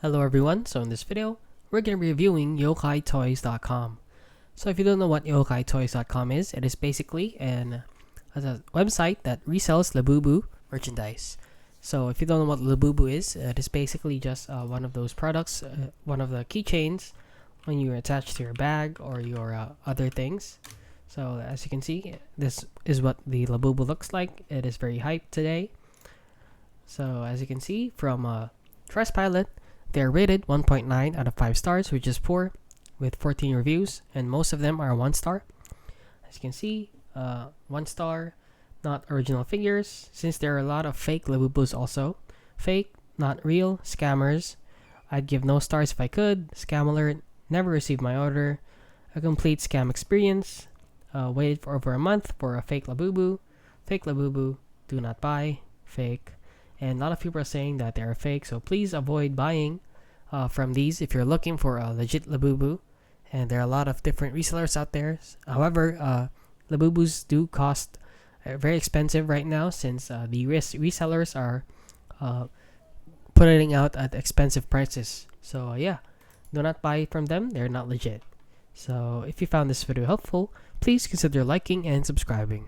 Hello everyone, so in this video, we're going to be reviewing yokaitoys.com. So if you don't know what yokaitoys.com is, it is basically a website that resells Labubu merchandise. So if you don't know what Labubu is, it is basically just one of those products, one of the keychains when you attach to your bag or your other things. So as you can see, this is what the Labubu looks like. It is very hyped today. So as you can see from Trustpilot, they're rated 1.9 out of 5 stars, which is poor, with 14 reviews, and most of them are 1 star. As you can see, 1 star, not original figures, since there are a lot of fake Labubus also. Fake, not real, scammers. I'd give no stars if I could. Scam alert, never received my order. A complete scam experience. Waited for over a month for a fake Labubu. Fake Labubu, do not buy. Fake. And a lot of people are saying that they are fake, so please avoid buying from these if you're looking for a legit Labubu. And there are a lot of different resellers out there. However, Labubus do cost very expensive right now, since the resellers are putting out at expensive prices. So yeah, do not buy from them, they're not legit. So if you found this video helpful, please consider liking and subscribing.